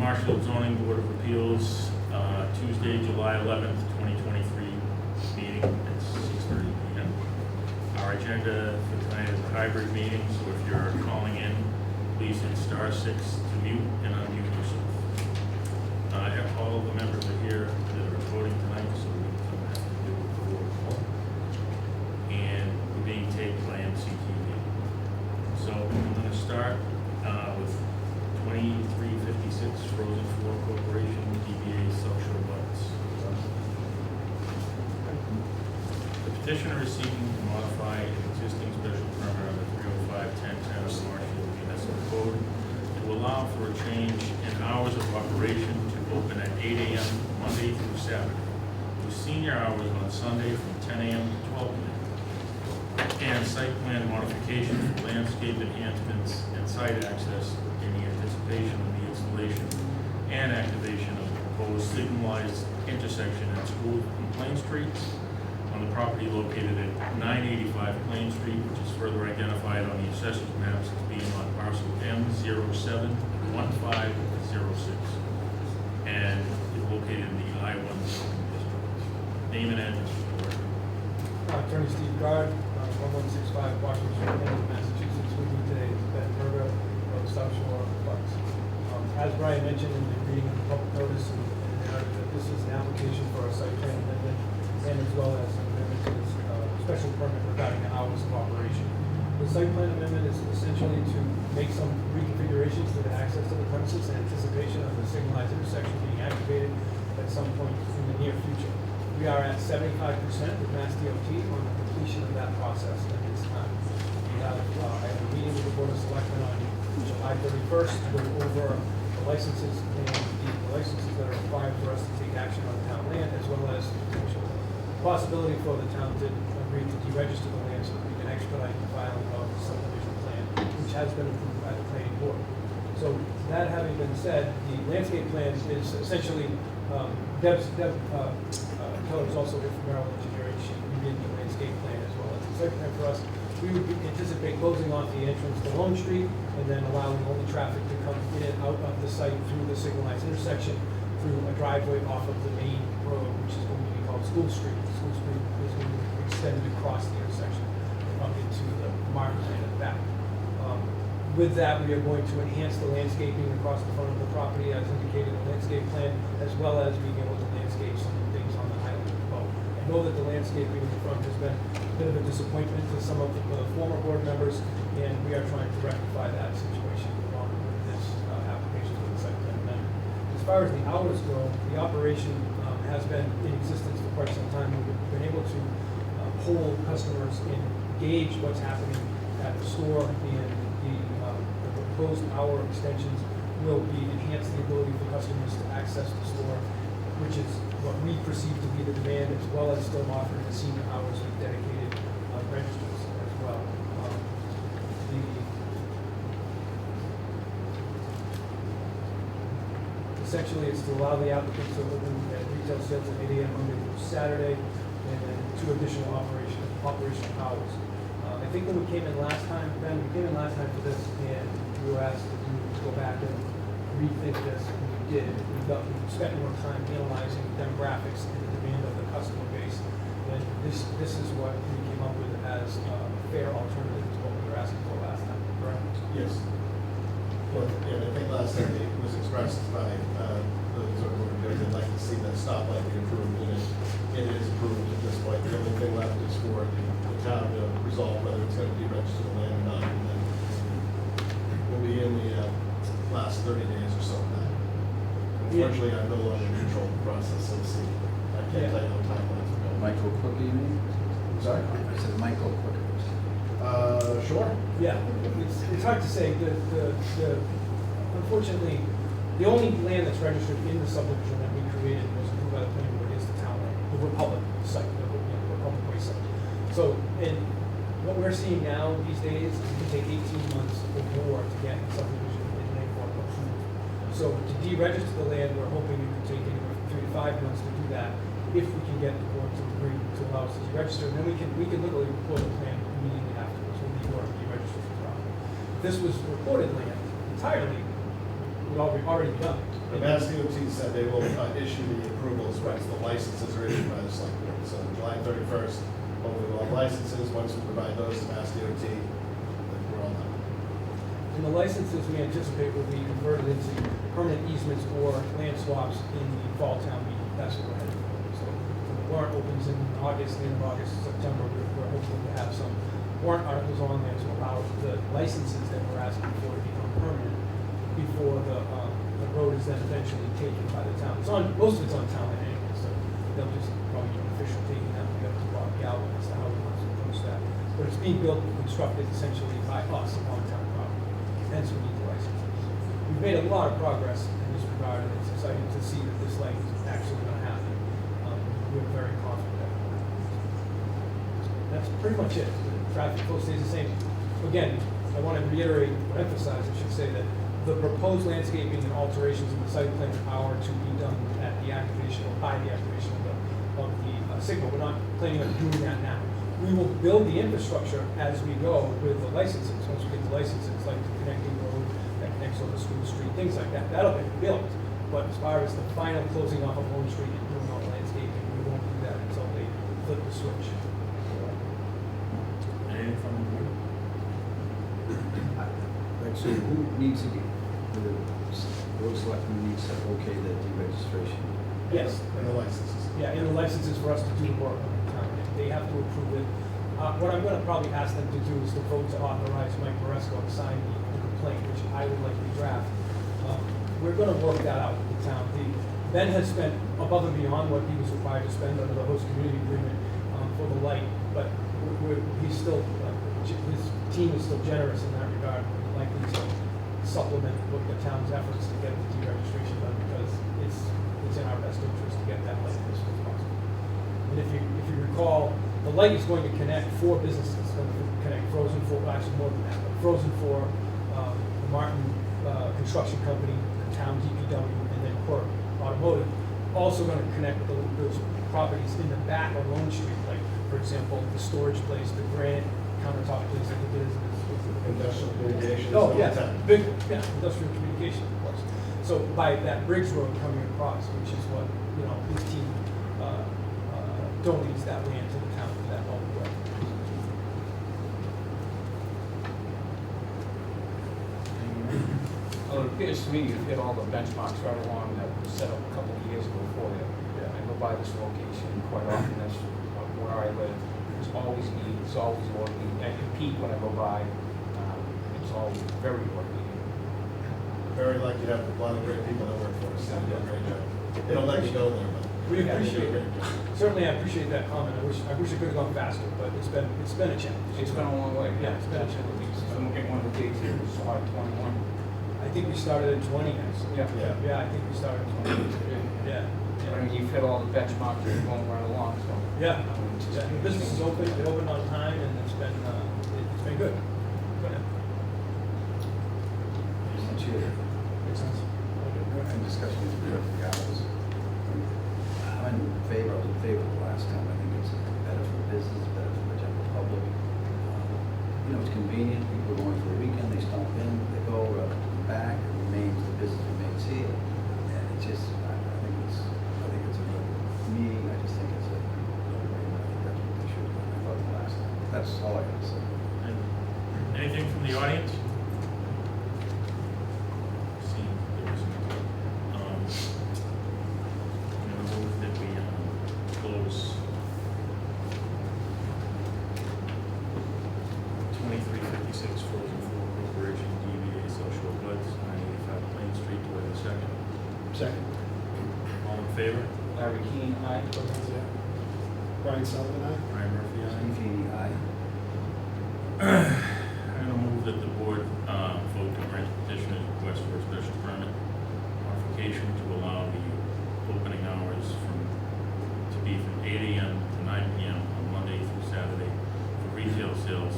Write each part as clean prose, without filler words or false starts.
Marshfield Zoning Board of Appeals, Tuesday, July 11th, 2023 meeting at 6:30 p.m. Our agenda for tonight is a hybrid meeting, so if you're calling in, please hit *6 to mute and unmute yourself. All the members are here that are voting tonight, so we don't have to do a roll call. And we're being taped by MCTV. So I'm going to start with 2356 Frozen Floor Corporation, DBA South Shore Buds. The petitioner is seeking to modify an existing special permit under 305-1010 of the Marshfield Municipal Code to allow for a change in hours of operation to open at 8 a.m. Monday through Saturday, with senior hours on Sunday from 10 a.m. to 12 p.m. And site plan modification for landscape enhancements and site access in the anticipation of the installation and activation of the proposed signalized intersection at School and Plain Streets on the property located at 985 Plain Street, which is further identified on the assessor's maps as being on parcel M071506 and is located in the I-1 zoning district. Name and address for the record. Attorney Steve Gard, 1165 Washington Street, Massachusetts. With me today is Ben Berger of South Shore Buds. As Brian mentioned in the reading of the public notice, this is an application for a site plan amendment and as well as an amendment to this special permit regarding the hours of operation. The site plan amendment is essentially to make some reconfigurations to the access to the premises in anticipation of the signalized intersection being activated at some point in the near future. We are at 75% with Mass DOT on the completion of that process at this time. We have I have a meeting with the Board of Selectmen on July 31st to go over the licenses and the licenses that are required for us to take action on town land, as well as the potential possibility for the town to agree to deregister the land so that we can expedite the filing of the subdivision plan, which has been approved by the planning board. So that having been said, the landscape plan is essentially Deb Keller is also here from Merrill Engineering. She reviewed the landscape plan as well as the site plan for us. We would anticipate closing off the entrance to Lone Street and then allowing only traffic to come in and out of the site through the signalized intersection through a driveway off of the main road, which is going to be called School Street. School Street is going to be extended across the intersection up into the marketplace at the back. With that, we are going to enhance the landscaping across the front of the property as indicated in the landscape plan, as well as being able to landscape some things on the island below. I know that the landscaping in the front has been a bit of a disappointment to some of the former board members, and we are trying to rectify that situation along with this application for the site plan amendment. As far as the hours go, the operation has been in existence for quite some time. We've been able to hold customers and gauge what's happening at the store, and the proposed hour extensions will enhance the ability for customers to access the store, which is what we perceive to be the demand, as well as still offering the senior hours with dedicated registers as well. Essentially, it's to allow the applicants to open at retail sales at 8 a.m. Monday through Saturday, and then 2 additional operational hours. I think when we came in last time, Ben, we came in last time for this, and we were asked to go back and rethink this, and we did. We spent more time analyzing demographics and the demand of the customer base, and this is what we came up with as a fair alternative to what we were asking for last time, correct? Yes. Well, yeah, I think last time it was expressed by the zoning board members, they'd like to see that stoplight be approved, and it is approved at this point. The only thing left is for the town to resolve whether it's going to be registered land or not, and then we'll be in the last 30 days or so of that. Unfortunately, I'm no longer in control of the process, so we'll see. I can't tell you how timelines are going. Michael Quicker, you mean? Sorry? I said Michael Quicker. Sure. Yeah, it's hard to say. Unfortunately, the only land that's registered in the subdivision that we created was approved by the planning board is the town land, the Republic site, the Republic Way site. So, and what we're seeing now these days, it can take 18 months or more to get subdivision in land court approved. So to deregister the land, we're hoping it could take anywhere from 3 to 5 months to do that, if we can get the board to agree to allow us to deregister. And then we can literally report the plan immediately afterwards when we work deregister the property. If this was recorded land entirely, already done. The Mass DOT said they will issue the approvals once the licenses are issued by the select board. So July 31st, hopefully we'll have licenses. Once we provide those to Mass DOT, then we're all done. And the licenses we anticipate will be converted into permanent easements or land swaps in the fall town meeting. That's what we're heading for. So when the warrant opens in August, the end of August, September, we're hoping to have some warrant articles on there to allow the licenses that we're asking for to become permanent before the road is then eventually taken by the town. Most of it's on town land anyway, so they'll just probably do an official taking that. We got to Bob Galvin as to how we want to approach that. But it's being built and constructed essentially by us on town property. Hence we need the licenses. We've made a lot of progress in this regard, and it's exciting to see that this light is actually going to happen. We're very confident that it will happen. That's pretty much it. The traffic flow stays the same. Again, I want to reiterate, or emphasize, I should say, that the proposed landscaping and alterations in the site plan are to be done at the activation or by the activation of the signal. We're not planning on doing that now. We will build the infrastructure as we go with the licenses. Once we get the licenses, like the connecting road that connects over School Street, things like that, that'll get built. But as far as the final closing off of Home Street and doing all the landscaping, we won't do that until they flip the switch. Anything from the board? Like, so who needs to get, the board of selectmen needs to okay the deregistration? Yes. And the licenses. Yeah, and the licenses for us to do the work on the town. They have to approve it. What I'm gonna probably ask them to do is to vote to authorize Mike Maresco to sign the complaint, which I would likely draft. We're gonna work that out with the town. Ben has spent above and beyond what he was required to spend under the host community agreement for the light, but he's still, his team is still generous in that regard, likely to supplement what the town's efforts to get the deregistration done, because it's in our best interest to get that light as soon as possible. And if you recall, the light is going to connect 4 businesses. It's going to connect Frozen 4, well, actually more than that, but Frozen 4, the Martin Construction Company, the town DPW, and then Quirk Automotive. Also going to connect those properties in the back on Lone Street, like, for example, the storage place, the granite countertop place, I think it is. Industrial communications. Oh, the yeah, town. big, yeah, industrial communication, of course. So by that Briggs Road coming across, which is what, his team donates that land to the town for that whole way. Well, it appears to me you've hit all the benchmarks right along that were set up a couple of years ago for you. I go by this location quite often, that's where I live. It's always neat, it's always working. At your peak when I go by, it's always very working. Very lucky to have a lot of great people that work for us. They do a great job. They don't let you go there, but. We they do a appreciate it. great job. Certainly, I appreciate that comment. I wish it could have gone faster, but it's been a challenge. It's been a long way. Yeah, it's been a challenge. I'm looking at one of the dates here, it's July 21. I think we started in 20, actually. Yeah. Yeah, I think we started in 20. Yeah. I mean, you've hit all the benchmarks, you're going right along, so. Yeah. Yeah. The business is open, it opened on time, and it's been good. Good. Chair, in discussion with the hours, I'm in favor, I was in favor the last time. I think it's better for the business, better for the general public. It's convenient, people are going for the weekend, they stop in, they go, come back, the business remains here. And it's just, I think it's a good, me, I just think it's a, I think that's what they should have done. I thought the last time. That's all I got to say. Anything from the audience? See, there is move that we close 2356 Frozen 4 Corporation DBA Social Goods, 985 Plain Street. Do I have a second? Second. All in favor? Larry Keane, aye. Brian Sullivan, aye. Ryan Murphy, aye. Steve Heaney, aye. I'm going to move that the board vote to grant the petitioner's request for a special permit modification to allow the opening hours to be from 8 a.m. to 9 p.m. on Monday through Saturday for retail sales,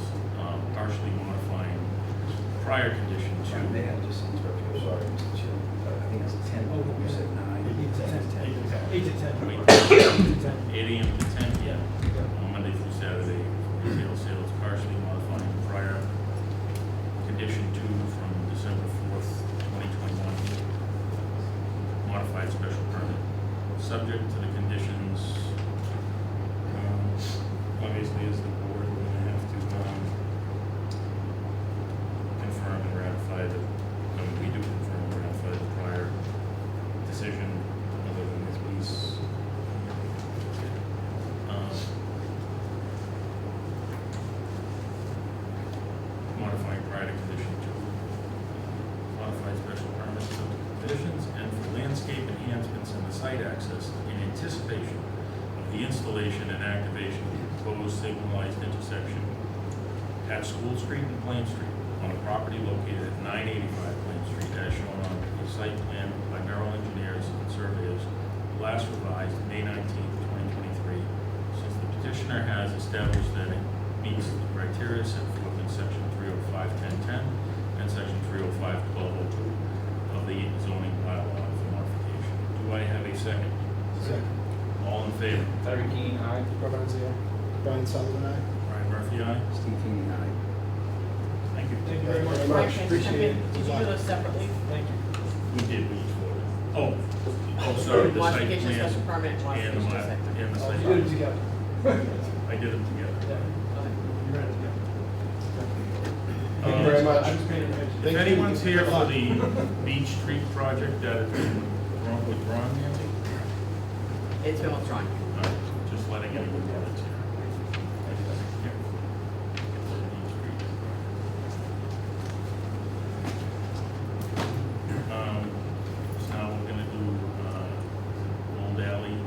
partially modifying prior condition to. May I just interrupt you? Sorry, Mr. Chair. I think it's 10, you said 9. 8 to 10. 8 8 to 10. 8 a.m. to 10 p.m. Yeah. on Monday through Saturday for retail sales, partially modifying prior condition 2 from December 4th, 2021 modified special permit, subject to the conditions. Obviously, as the board, we're gonna have to confirm and ratify we do confirm and ratify the prior decision other than this piece. Modifying prior to condition two. Modified special permits of conditions and for landscape enhancements and the site access in anticipation of the installation and activation of the proposed signalized intersection at School Street and Plain Street on a property located at 985 Plain Street as shown on the site plan by Merrill Engineers and Surveyors, last revised May 19th, 2023. Since the petitioner has established that it meets the criteria set forth in section 305-1010 and section 305-1202 of the zoning bylaw for modification. Do I have a second? Second. All in favor? Larry Keane, aye. Robert Zia. Brian Sullivan, aye. Brian Murphy, aye. Steve King, aye. Thank you. Thank you very much. Mike, can I just jump Appreciate in? it. Did you do those separately? Thank you. We did, we each voted. Oh, sorry, the site Modification, plan special permit, and the modification, map, site plan. and the Oh, site. you did it together. I did them together. Yeah, Okay. you ran it together. Thank you very much. I just paid attention. If anyone's here for the Beach Street project that has been withdrawn, Nancy, It's been withdrawn. just letting anyone know it's here. Here. Beach Street. So now we're gonna do, Old Alley,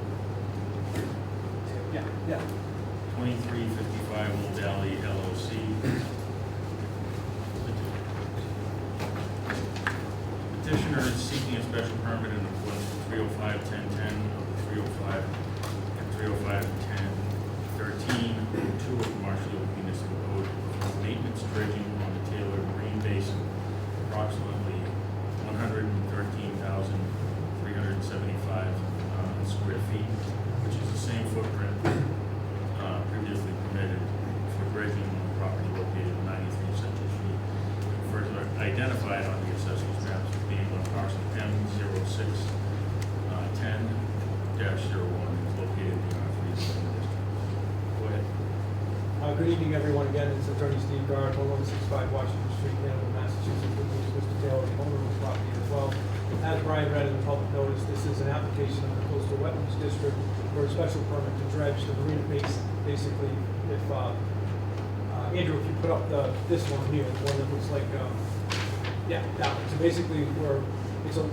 Yeah, yeah. 2355 Old Alley LLC. Petitioner is seeking a special permit in accordance with 305-1010 of the 305 and 305-1013, 2 of the Marshfield Municipal Code for maintenance dredging on the Taylor Marine Basin, approximately 113,375 square feet, which is the same footprint previously permitted for dredging on the property located at 93 Central Street, further identified on the assessor's maps as being on parcel M0610-01, located in the R3 zoning district. Go ahead. Good evening, everyone. Again, it's Attorney Steve Guard, 1165 Washington Street, Hanover, Massachusetts, with Mr. Taylor, the owner of the property as well. As Brian read in the public notice, this is an application of the Coastal Wetlands District for a special permit to dredge the marina base. Basically, if, Andrew, if you put up this one here, the one that looks like, yeah, that one. So basically, it's a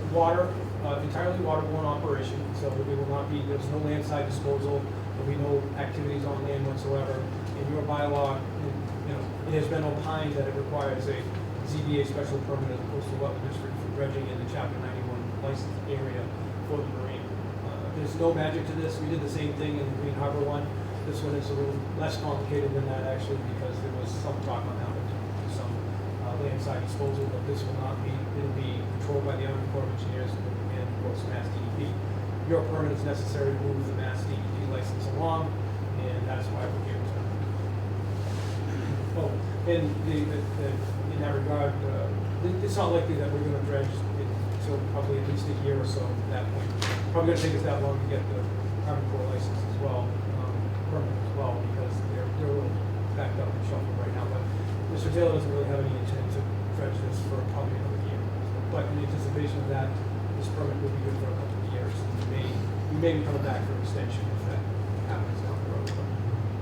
entirely waterborne operation, so there will not be, there's no landside disposal, there'll be no activities on land whatsoever. In your bylaw, it has been opined that it requires a ZBA special permit as opposed to Wetland District for dredging in the Chapter 91 licensed area for the marine. There's no magic to this. We did the same thing in the Green Harbor one. This one is a little less complicated than that actually because there was some talk on that one to do some landside disposal, but this will not be. It'll be controlled by the Army Corps of Engineers and of course Mass DEP. Your permit is necessary to move the Mass DEP license along, and that's why we're here tonight. Oh, and in that regard, it's not likely that we're gonna dredge it until probably at least a year or so at that point. Probably gonna take us that long to get the Army Corps license as well, permit as well, because they're a little backed up and shuffled right now. But Mr. Taylor doesn't really have any intent to dredge this for probably another year. But in anticipation of that, this permit will be good for a couple of years. And we may be coming back for an extension if that happens down the road. But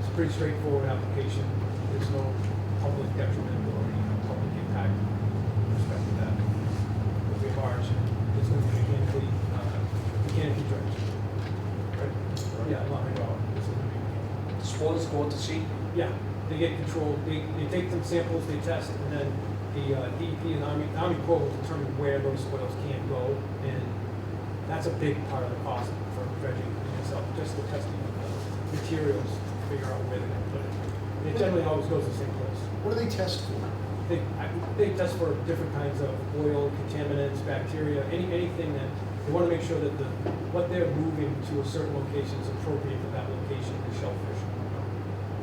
it's a pretty straightforward application. There's no public detriment or any public impact with respect to that. It'll be large. It's going to be mechanically dredged. Right? Yeah, not hydraulic. This is going to be mechanical. Spoilers go out to sea? Yeah, they get controlled, they take some samples, they test, and then the DEP and Army Corps will determine where those spoils can go, and that's a big part of the cost for dredging in itself, just the testing of the materials to figure out where they're gonna put it. And it generally always goes to the same place. What do they test for? They test for different kinds of oil, contaminants, bacteria, anything that, they wanna make sure that what they're moving to a certain location is appropriate for that location, the shellfish.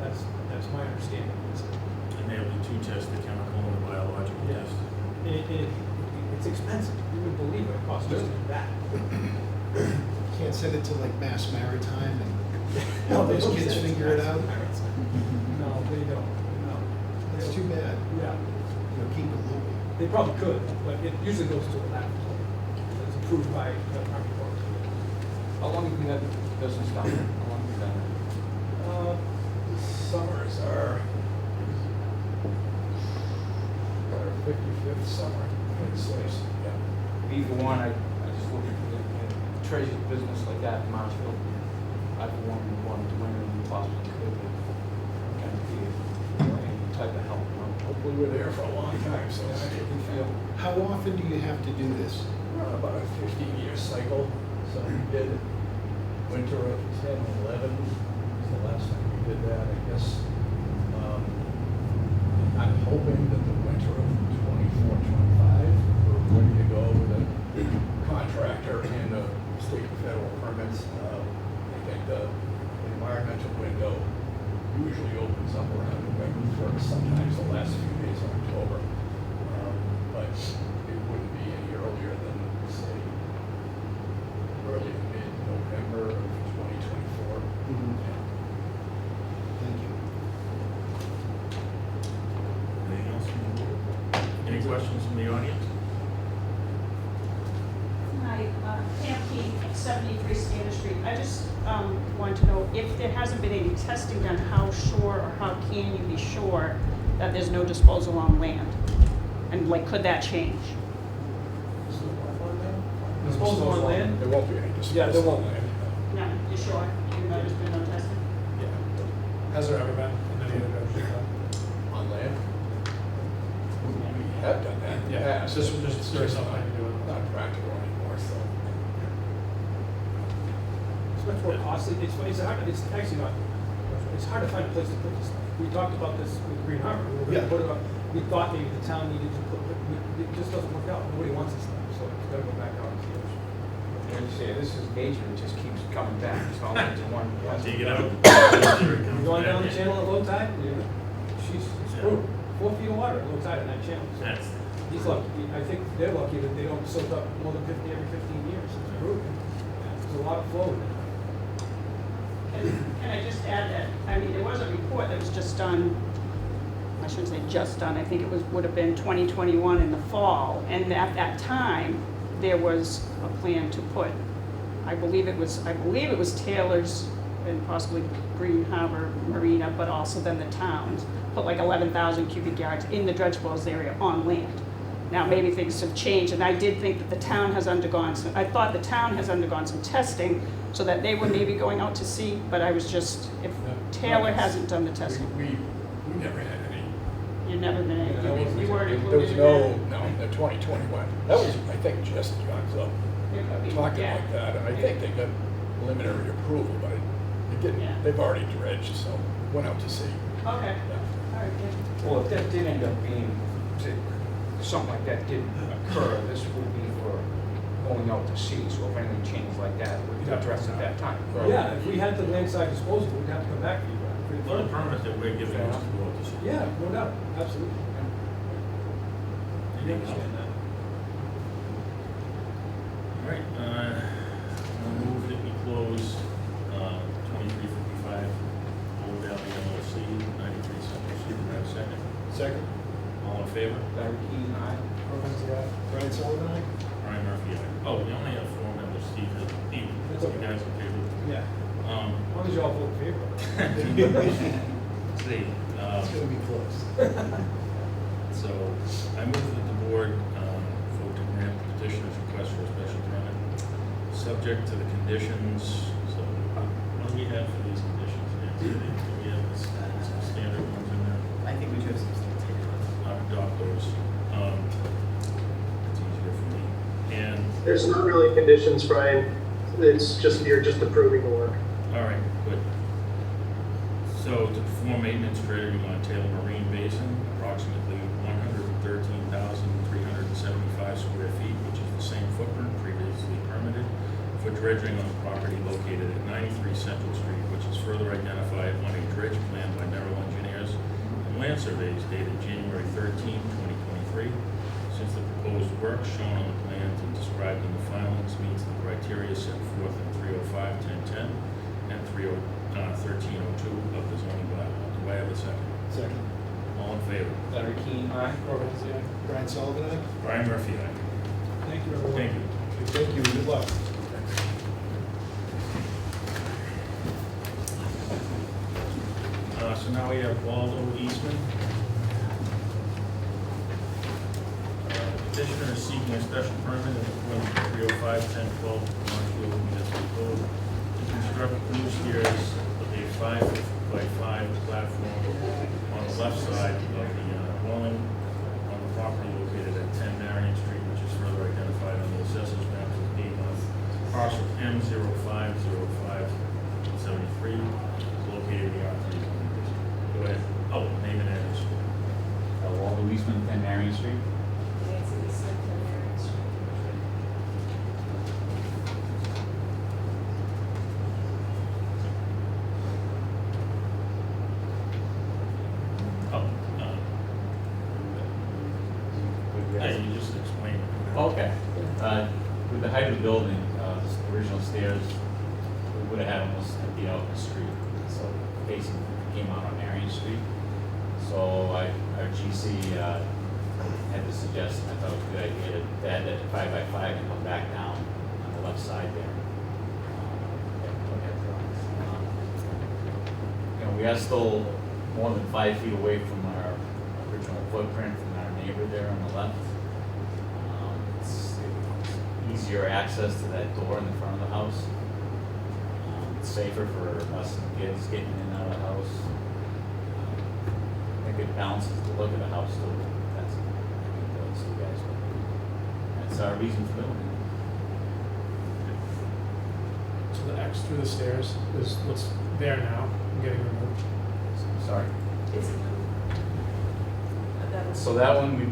That's my understanding. And they'll do two tests, the chemical and the biological Yes. test. It's expensive. You wouldn't believe it. It costs just that. Can't send it to like Mass Maritime and No, they those don't kids send it to figure it Mass out? No, they don't, no. It's too bad. Yeah, Keep it local. they probably could, but it usually goes to a lab. It's approved by the Army Corps. How long have you been at the business now? How long have you done it? Summers are our 55th summer. Either one, I just look at the treasure business like that in Marshfield. I've wanted to win and possibly could, but kind of be any type of help, you know? Hopefully we're there for a long time, so I think we feel How often do you have to do this? we're on about a 15-year cycle. So we did winter of 10, 11 was the last time we did that, I guess. I'm hoping that the winter of 24, 25, we're ready to go with a contractor and the state and federal permits. I think the environmental window usually opens up around November 1st, sometimes the last few days of October. But it wouldn't be any earlier than, say, early to mid-November of 2024. Thank you. Anything else from the board? Any questions from the audience? Hi, Pam Key, 73 Standard Street. I just want to know if there hasn't been any testing done, how sure or how can you be sure that there's no disposal on land? And like, could that change? Disposal on land? There won't be any disposal. Yeah, there won't. on land. No, you sure? Even though there's been no testing? Has there ever been any other dredging done? On land? We have done that. in the Yeah, past. this was just It's curious how not- to do it. Not practical anymore, so. It's much more costly. It's hard, it's actually not, it's hard to find a place to put this stuff. We talked about this with Green Harbor. We were gonna Yeah. put it up, we thought maybe the town needed to put, but it just doesn't work out. Nobody wants this stuff, so it's gotta go back out to the ocean. When you say this is nature, it just keeps coming back. It's all into one. Take it out. You going down the channel at low tide? Yeah. She's screwed. 4 feet of water at low tide in that channel. So That's, he's lucky. I think they're lucky that they don't soak up more than 50 every 15 years. It's brutal. There's a lot of flow in there. Can I just add that, I mean, there was a report that was just done, I shouldn't say just done, I think it would have been 2021 in the fall. And at that time, there was a plan to put, I believe it was Taylor's and possibly Green Harbor Marina, but also then the towns, put like 11,000 cubic yards in the dredge wells area on land. Now, maybe things have changed, and I did think that the town has undergone some, I thought the town has undergone some testing so that they were maybe going out to sea, but I was just, if Taylor hasn't done the testing, We never had any. you've never been, There you weren't was included in no, that? no, the 2021. That was, I think, just John Club It could be, talking yeah. like that, and I think they got preliminary approval, but it didn't, Yeah. they've already dredged, so went out to sea. Okay, all right, good. Well, if that did end up being, something like that did occur, this would be for going out to sea, so if anything changed like that, we'd You'd have to address it come at that time. Yeah, if we had the landside disposal, we'd have to come back to you. Pretty well, the fun. permit that we're giving is to go out to sea. Yeah, no doubt, absolutely. Anything else? All right, I'll move that we close 2355 Old Valley LLC, 93 Central Street. Do I have a second? Second. All in favor? Larry Keane, aye. Brian Sullivan, aye? Brian Murphy, aye. Oh, we only have 4 members, Steve. Steve, That's you okay. guys okay with Yeah, it? as long as you all vote in favor. See, It's gonna be close. so I move that the board vote to grant the petitioner's request for a special permit, subject to the conditions. So what do we have for these conditions, Nancy? Do we have some standard ones in there? I think we do have some standard ones. I'll adopt those. It's easier for me. And, There's not really conditions, Brian. It's just, you're just approving the work. all right, good. So to perform maintenance dredging on Taylor Marine Basin, approximately 113,375 square feet, which is the same footprint previously permitted, for dredging on the property located at 93 Central Street, which is further identified on a dredge plan by Merrill Engineers and land surveys dated January 13, 2023. Since the proposed work shown on the plans and described in the filings meets the criteria set forth in 305-1010 and 1302 of the zoning bylaw. Do I have a second? Second. All in favor? Larry Keane, aye. Robert Hensy, aye. Brian Sullivan, aye. Brian Murphy, aye. Thank you, everyone. Thank you. Thank you, good luck. So now we have Waldo Eastman. Petitioner is seeking a special permit in accordance with 305-1012 Marshfield Municipal Code to construct new stairs with a 5-by-5 platform on the left side of the dwelling on the property located at 10 Marion Street, which is further identified on the assessor's map as being on parcel M050573, located in the R3 zoning district. Go ahead. Oh, name and address. Waldo Eastman, 10 Marion Street. Oh, yeah, you just explained. Okay. With the height of the building, the original stairs, we would have had almost emptied out the street. So facing came out on Marion Street. So our GC had to suggest, I thought it was a good idea to add that 5-by-5 and come back down on the left side there. You know, we are still more than 5 feet away from our original footprint from our neighbor there on the left. It's easier access to that door in the front of the house. It's safer for us and the kids getting in and out of the house. I think it balances the look of the house too. That's, those two guys. That's our reason for doing it. So the X through the stairs is what's there now, getting removed. Sorry. It's So that one we,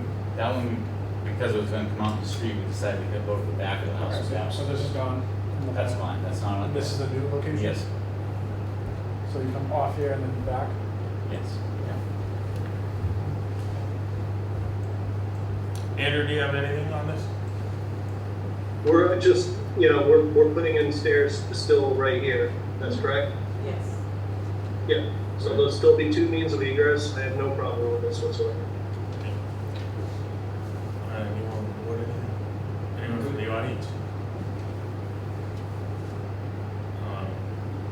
because it was gonna come out the street, we decided to go to the back of the house. So this is gone. from the That's front. fine, that's not on. And this is the new location? Yes, So you come off here and then back? yes, yeah. Andrew, do you have anything on this? We're just, we're putting in stairs still right here, that's correct? Yes. Yeah, so there'll still be 2 means of egress, I have no problem with this whatsoever. Anyone on the board, anything? Anyone from the audience?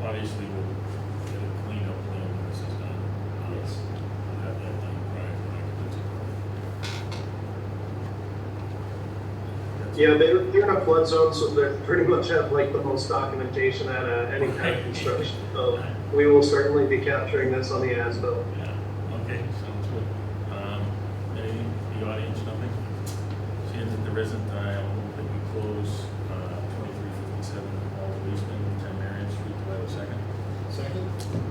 Obviously, we'll get a cleanup plan when this is done. Yes. We'll have that done prior to occupancy. Yeah, they're in a flood zone, so they pretty much have like the most documentation at any kind of construction. So we will certainly be capturing this on the as-built. Yeah, okay, sounds good. Anything, the audience, nothing? Seeing that there isn't, I will move that we close 2357 Waldo Eastman, 10 Marion Street. Do I have a second? Second.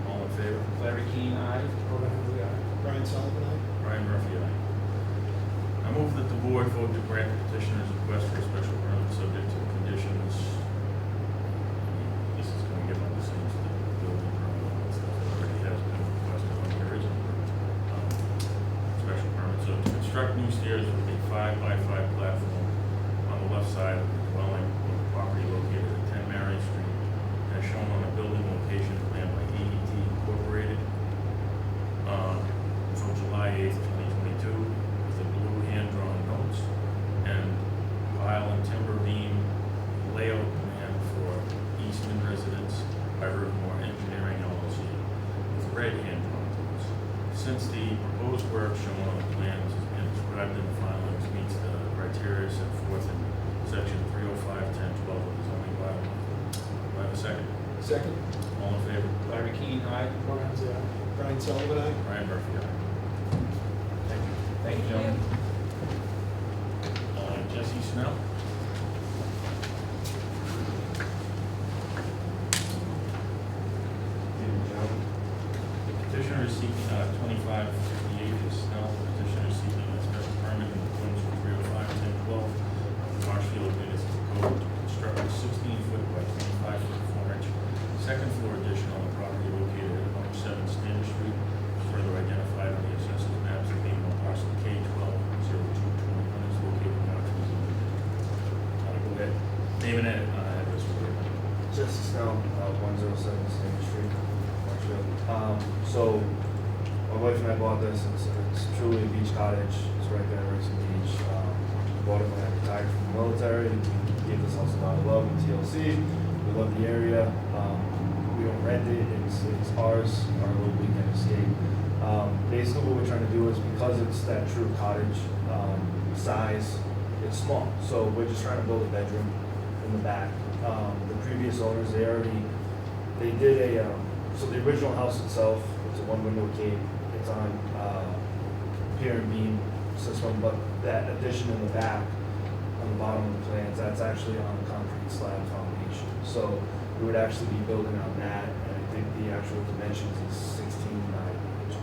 All in favor? Larry Keane, aye. Robert Hensy, aye. Brian Sullivan, aye. Brian Murphy, aye. I move that the board vote to grant the petitioner's request for a special permit subject to conditions. This is going to get on the same stuff, building permit and stuff that already has been requested on the original special permit. So to construct new stairs with a 5-by-5 platform on the left side of the dwelling on the property located at 10 Marion Street, as shown on the building location plan by AET Incorporated, from July 8th, 2022, with the blue hand-drawn notes and pile and timber beam layout plan for Eastman Residence by Rivermore Engineering LLC, with red hand-drawn notes. Since the proposed work shown on the plans and described in the filings meets the criteria set forth in section 305-1012 of the zoning bylaw. Do I have a second? Second. All in favor? Larry Keane, aye. Robert Hensy, aye. Brian Sullivan, aye. Brian Murphy, aye. Thank you. Thank you, gentlemen. Jesse Snell? The petitioner is seeking 2558 is Snell. The petitioner is seeking a special permit in accordance with 305-1012 of the Marshfield Municipal Code to construct a 16-foot by 25-foot 4-inch second floor addition on the property located at 107 Standish Street, further identified on the assessor's maps as being on parcel K120221 is located in R2 zoning district. Go name and address for you. Jesse Snell, 107 State Street, Marshfield. So, my wife and I bought this. It's truly a beach cottage. It's right there, right to the beach. We bought it when I retired from the military. We gave this house a lot of love in TLC. We love the area. We don't rent it. It's ours, our little weekend escape. Basically, what we're trying to do is, because it's that true cottage size, it's small. So we're just trying to build a bedroom in the back. The previous owners, they did so the original house itself, it's a one-window cape. It's on pier and beam system, but that addition in the back, on the bottom of the plans, that's actually on a concrete slab foundation. So we would actually be building on that, and I think the actual dimensions is 16 by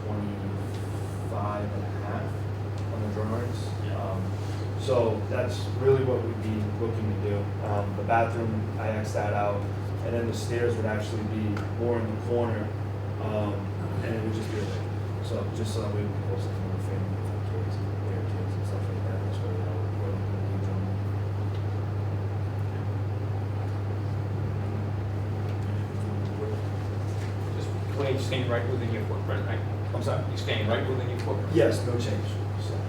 25 and a half on the drawings. So that's really what we'd be looking to do. The bathroom, I X'd that out, and then the stairs would actually be more in the corner, and it would just be like, so just so that we would be closer to the family with our kids, their kids and stuff like that. That's really how we're looking to do them. Just plan, you're staying right within your footprint, right? I'm sorry? You're staying right within your footprint? Yes, no change. So.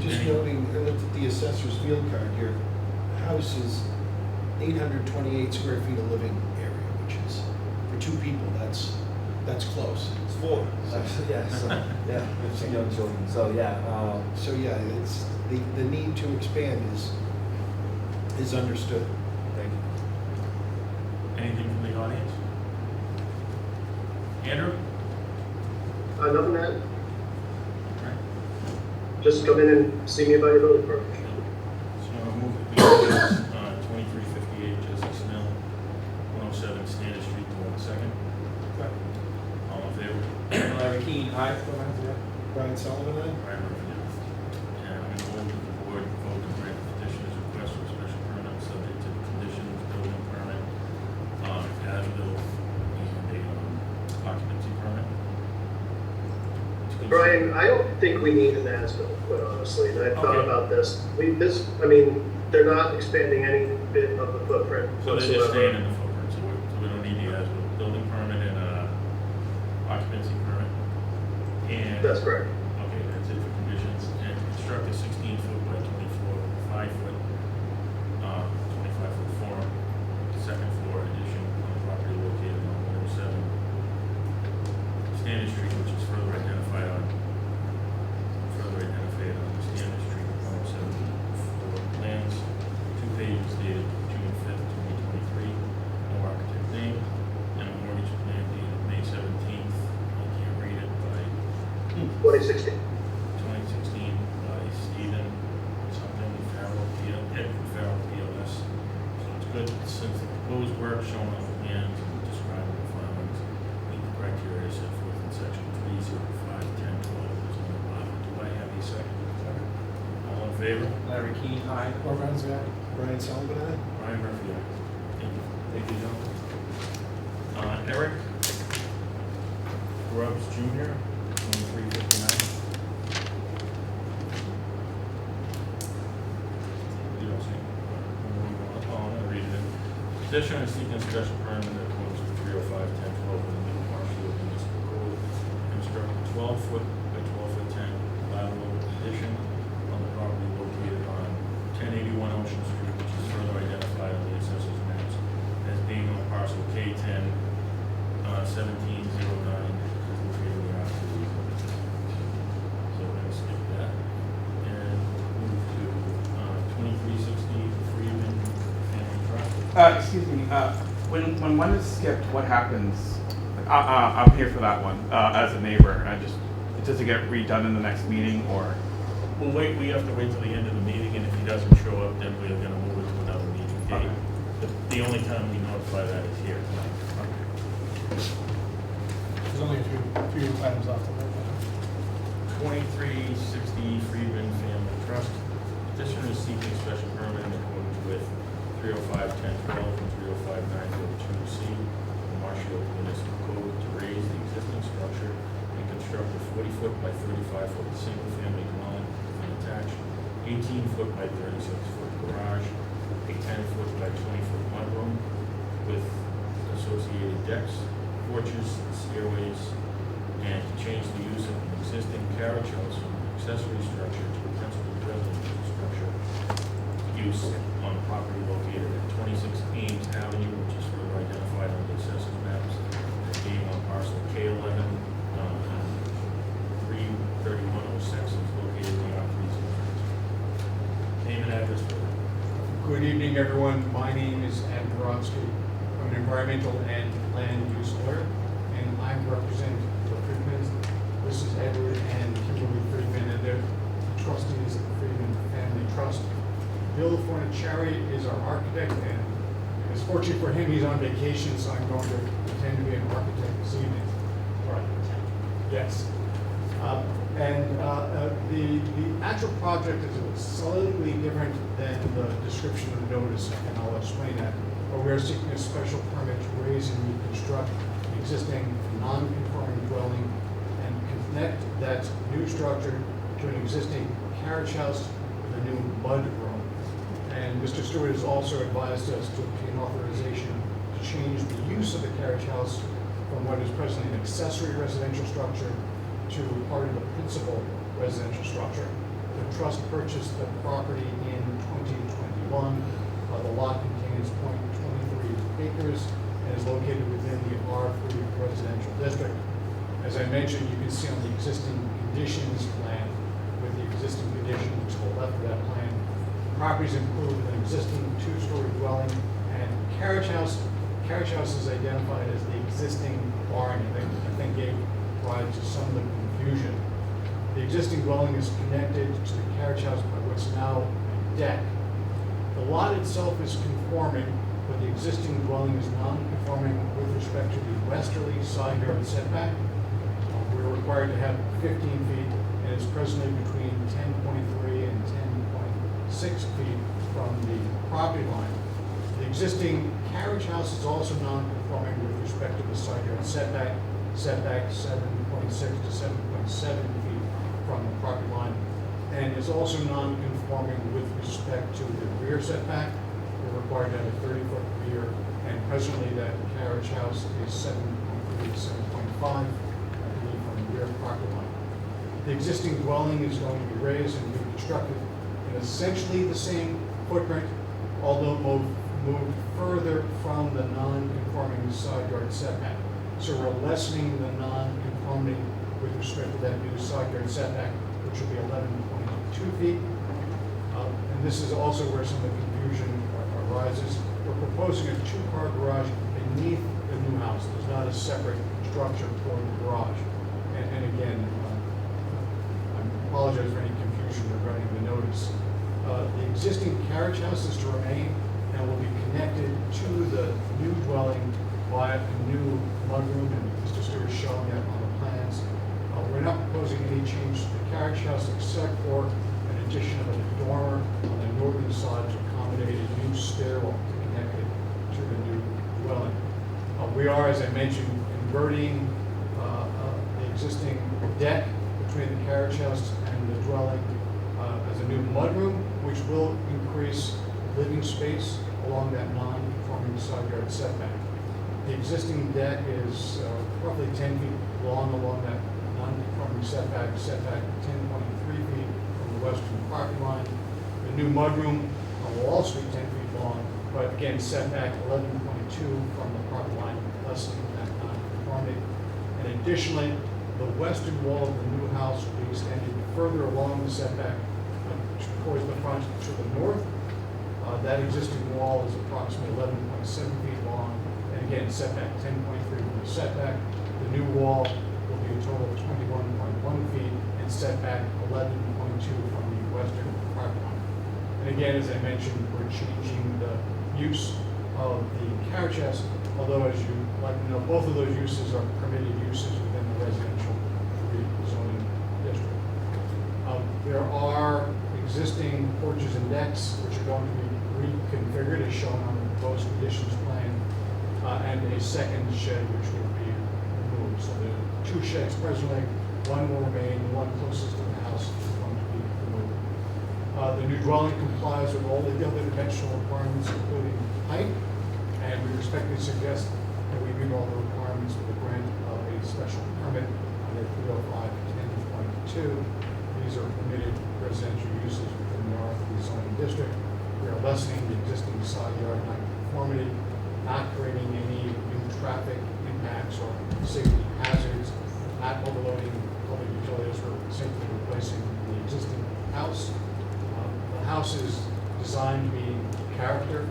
Just noting, I looked at the assessor's field card here. The house is 828 square feet of living area, which is, for two people, that's close. It's 4. Actually, yeah, so, yeah, we have 2 young children. So, yeah. So, yeah, it's, the need to expand is understood. Thank you. Anything from the audience? Andrew? Nothing to add. All right. Just come in and see me about your building permit. So I'll move the business, 2358 Jesse Snell, 107 Standard Street, do I have a second? All in favor? Larry Keane, aye. Brian Sullivan, aye? Brian Murphy, aye. And I'm going to move that the board vote to grant the petitioner's request for a special permit subject to the conditions, building permit, as-built, and a occupancy permit. Brian, I don't think we need an as-built, quite honestly, and I thought Okay. about this. They're not expanding any bit of the footprint So they're just whatsoever. staying in the footprint, so we don't need the as-built building permit and occupancy permit. And, That's correct. okay, that's it for conditions. And construct a 16-foot by 25-foot, 25-foot form, second floor addition on the property located on 107 Standard Street, which is further identified on the Standard Street 107 floor plans. 2 pages dated June 5th, 2023. No architect name. And a mortgage plan dated May 17th. I can't read it, by 2016. 2016 by Stephen something, Farrell, Edward Farrell, PLS. So it's good since the proposed work shown on the plans and described in the filings meet the criteria set forth in section 305, 10, 12. There's no bottom. Do I have a second? All in favor? Larry Keane, aye. Brian Sullivan, aye? Brian Murphy, aye. Thank you. Thank you, gentlemen. Eric Grubbs Jr., 2359. You don't see it? I'm gonna read it. Petitioner is seeking special permit in accordance with 305, 10, 12 of the new Marshfield Municipal Code to construct a 12-foot by 12-foot 10 lateral addition on the property located on 1081 Ocean Street, which is further identified on the assessor's maps as being on parcel K10, 1709, located in the R3. So we're gonna skip that and move to 2360 Freeman Family Trust. Excuse me, when one is skipped, what happens? I'm here for that one, as a neighbor, and does it get redone in the next meeting, or? Well, we have to wait till the end of the meeting, and if he doesn't show up, then we're gonna move it to another meeting date. The only time we notify that is here tonight. There's only a few items off the list. 2360 Freeman Family Trust. Petitioner is seeking special permit in accordance with 305, 10, 12, and 305, 9, 2C of the Marshfield Municipal Code to raise the existing structure and construct a 40-foot by 35-foot single-family dwelling with an attached 18-foot by 36-foot garage, a 10-foot decks, porches, stairways, and to change the use of an existing carriage house from an accessory structure to a principal residential structure use on a property located at 26 Ames Avenue, which is further identified on the assessor's maps as being on parcel K11, 33106, is located in the R3 zone. Name and address for the Good evening, everyone. My name is Ed Bronski. I'm an environmental and land use lawyer, and I represent the Friedmans. This is Edward and Kimberly Friedman, and they're the trustees of the Friedman Family Trust. Bill Fornaciari is our architect, and it's fortunate for him, he's on vacation, so I'm going to pretend to be an architect this evening. Right. Yes. The actual project is slightly different than the description of the notice, and I'll explain that. But we're seeking a special permit to raise and reconstruct the existing non-conforming dwelling and connect that new structure to an existing carriage house with a new mud room. And Mr. Stewart has also advised us to obtain authorization to change the use of the carriage house from what is presently an accessory residential structure to part of the principal residential structure. The trust purchased the property in 2021. The lot contains 0.23 acres and is located within the R3 residential district. As I mentioned, you can see on the existing conditions plan with the existing conditions to the left of that plan. Properties include an existing two-story dwelling and carriage house. Carriage house is identified as the existing barn. I think gave rise to some of the confusion. The existing dwelling is connected to the carriage house by what's now a deck. The lot itself is conforming, but the existing dwelling is non-conforming with respect to the westerly side yard setback. We're required to have 15 feet, and it's presently between 10.3 and 10.6 feet from the property line. The existing carriage house is also non-conforming with respect to the side yard setback 7.6 to 7.7 feet from the property line, and is also non-conforming with respect to the rear setback. We're required to have a 30-foot rear, and presently that carriage house is 7.3 to 7.5, I believe, from the rear property line. The existing dwelling is going to be raised and reconstructed in essentially the same footprint, although moved further from the non-conforming side yard setback. So we're lessening the non-conforming with respect to that new side yard setback, which will be 11.2 feet. And this is also where some of the confusion arises. We're proposing a two-car garage beneath the new house. There's not a separate structure for the garage. And again, I apologize for any confusion regarding the notice. The existing carriage house is to remain and will be connected to the new dwelling via a new mudroom, and Mr. Stewart is showing that on the plans. We're not proposing any change to the carriage house except for an addition of a dormer on the northern side to accommodate a new stairwell to connect it to the new dwelling. We are, as I mentioned, converting the existing deck between the carriage house and the dwelling as a new mudroom, which will increase living space along that non-conforming side yard setback. The existing deck is roughly 10 feet long along that non-conforming setback 10.3 feet from the western property line. The new mudroom will also be 10 feet long, but again, setback 11.2 from the property line, less than that non-conformity. And additionally, the western wall of the new house will be extended further along the setback towards the front to the north. That existing wall is approximately 11.7 feet long, and again, setback 10.3 from the setback. The new wall will be a total of 21.1 feet and setback 11.2 from the western property line. And again, as I mentioned, we're changing the use of the carriage house, although as you like to know, both of those uses are permitted uses within the residential zoning district. There are existing porches and decks which are going to be reconfigured as shown on the proposed conditions plan, and a second shed which will be removed. So there are two sheds presently, one will remain, the one closest to the house is going to be removed. The new dwelling complies with all the other dimensional requirements, including height, and we respectfully suggest that we meet all the requirements for the grant of a special permit under 305-10.2. These are permitted residential uses within the R3 zoning district. We are lessening the existing side yard nonconformity, not creating any new traffic impacts or safety hazards, not overloading public utilities, we're simply replacing the existing house. The house is designed to be in character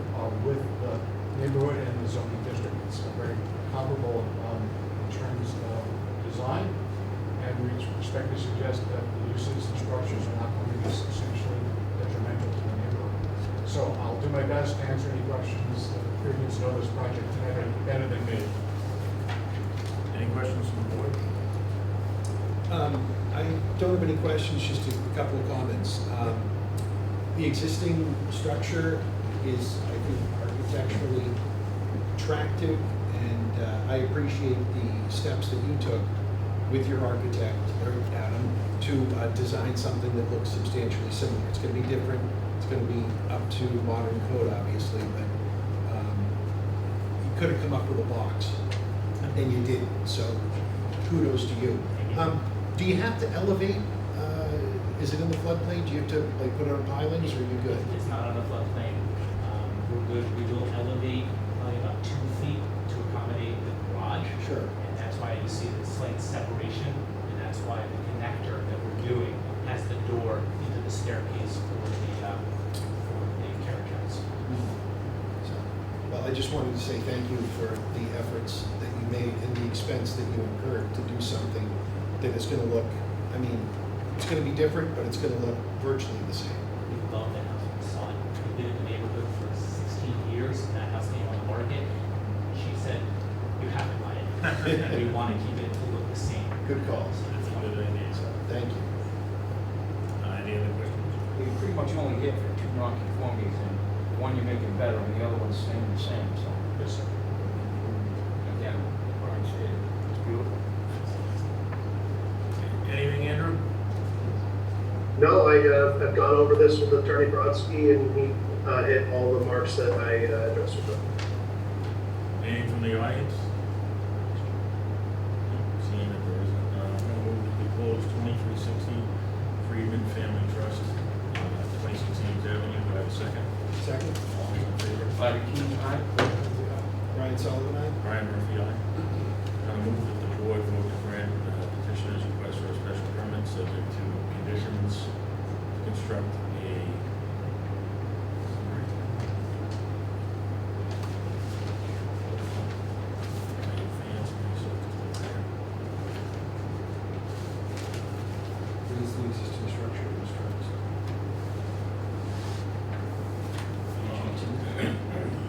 with the neighborhood and the zoning district. It's very comparable in terms of design, and we respectfully suggest that the uses and structures are not going to be substantially detrimental to the neighborhood. So I'll do my best to answer any questions. The previous notice project tonight are better than me. Any questions from the board? I don't have any questions, just a couple of comments. The existing structure is, I think, architecturally attractive, and I appreciate the steps that you took with your architect, Adam, to design something that looks substantially similar. It's going to be different. It's going to be up to modern code, obviously, but you could have come up with a box, and you didn't. So kudos to you. Do you have to elevate? Is it in the floodplain? Do you have to like put it on pilings, or are you good? It's not on the floodplain. We're good. We will elevate probably about 2 feet to accommodate the garage. Sure. And that's why you see the slight separation, and that's why the connector that we're doing has the door into the staircase for the carriage house. So, well, I just wanted to say thank you for the efforts that you made and the expense that you incurred to do something that is going to look, I mean, it's going to be different, but it's going to look virtually the same. We love that house. We saw it. We've been in the neighborhood for 16 years, and that house came on the market. She said, "You have to buy it." And we want to keep it to look the same. Good calls. It's a good idea, so. Thank you. Any other questions? You're pretty much only here for 2 non-conformities, and one you're making better, and the other one's staying the same, so. Yes, sir. Again, Brian said, it's beautiful. Anything, Andrew? No, I've gone over this with Attorney Brodsky, and he hit all the marks that I addressed with him. Anything from the audience? Seeing that there isn't, I'm going to move that we close 2360 Friedman Family Trust, 26 Ames Avenue. Do I have a second? Second. All those in favor? Larry Keane, aye? Brian Sullivan, aye? Brian Murphy, aye. I'm going to move that the board vote to grant petitioner's request for a special permit subject to conditions to construct a What is the existing structure of the structure?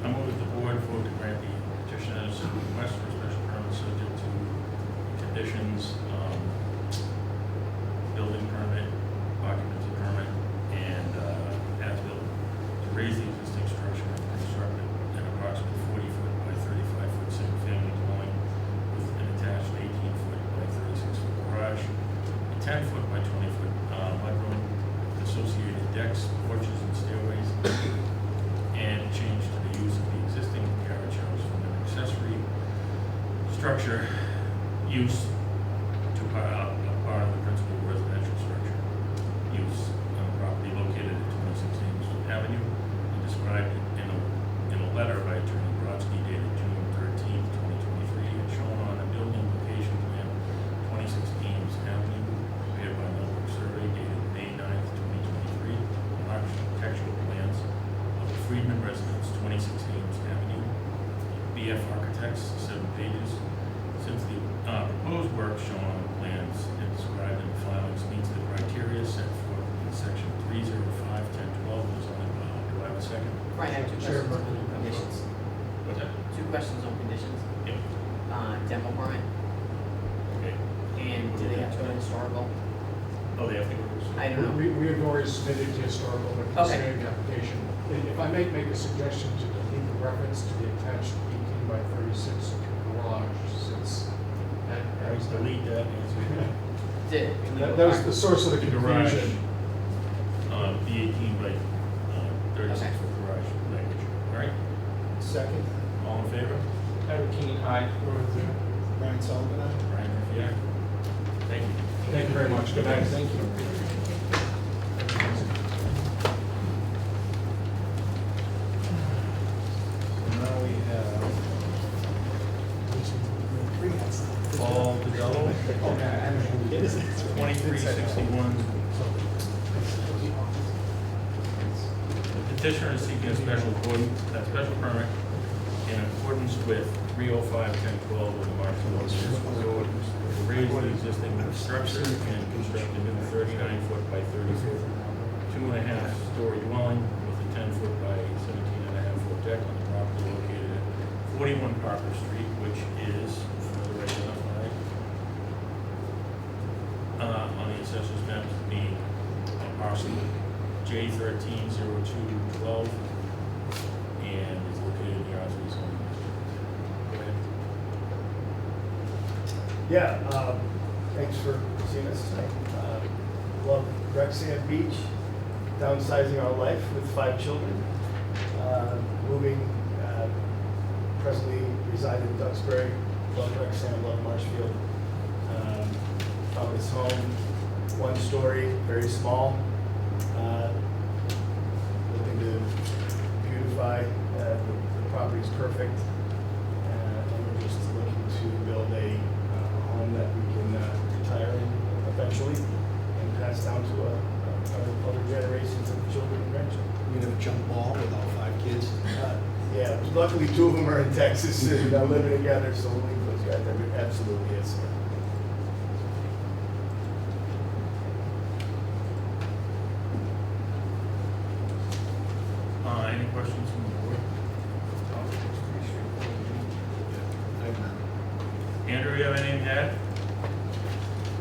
I move that the board vote to grant the petitioner's request for a special permit subject to conditions, building permit, occupancy permit, and as-built to raise the existing structure and construct an approximate 40-foot by 35-foot single-family dwelling with an attached 18-foot by 36-foot garage, a 10-foot by 20-foot mudroom, associated decks, porches, and stairways, and change to the use of the existing carriage house from an accessory structure use to a part of the principal residential structure use on a property located at 26 Ames Avenue, and described in a letter by Attorney Brodsky dated June 13, 2023, and shown on a building location plan 26 Ames Avenue, prepared by Millbrook Survey dated May 9, 2023, and architectural plans of the Friedman residence, 26 Ames Avenue, BF Architects, 7 pages. Since the proposed work shown on the plans and described in the filings meets the criteria set forth in section 305-1012 of the zoning bylaw. Do I have a second? Brian, I have 2 Chair, questions on conditions. What's that? 2 questions on conditions. Yep. Demo permit, Okay. and do they have to go to historical? Oh, they have to go to. I don't know. We have already submitted to historical, but Okay. considering the application. If I may make a suggestion to delete the reference to the attached 18 by 36 garage, since that was the Delete that. Did. That was the source of the The garage, confusion. the 18 by 36 Okay. foot garage language. All right, Second. all in favor? Eric Keenan, aye. Brian Sullivan, aye. Brian Murphy, aye. Thank you. Thank you very much. Good night. Thank you. Now we have Paul DeGello, 2361. The petitioner is seeking a special permit in accordance with 305-1012 of the Marshfield Municipal Code to raise the existing structure and construct a new 39-foot by 30-foot, 2.5-story dwelling with a 10-foot by 17.5-foot deck on the property located at 41 Parker Street, which is further identified on the assessor's map as being parcel J130212 and is located in the R3 zone. Go ahead. Yeah, thanks for seeing us tonight. Love Rexham Beach, downsizing our life with 5 children. Moving, presently reside in Duxbury. Love Rexham, love Marshfield. Found this home, 1 story, very small. Looking to beautify. The property's perfect. And we're just looking to build a home that we can retire in eventually and pass down to other generations of children and grandchildren. You have a jump ball with all 5 kids. Yeah, luckily 2 of them are in Texas, living together, so we'll leave those guys. Absolutely, yes, sir. Any questions from the board? Andrew, you have anything to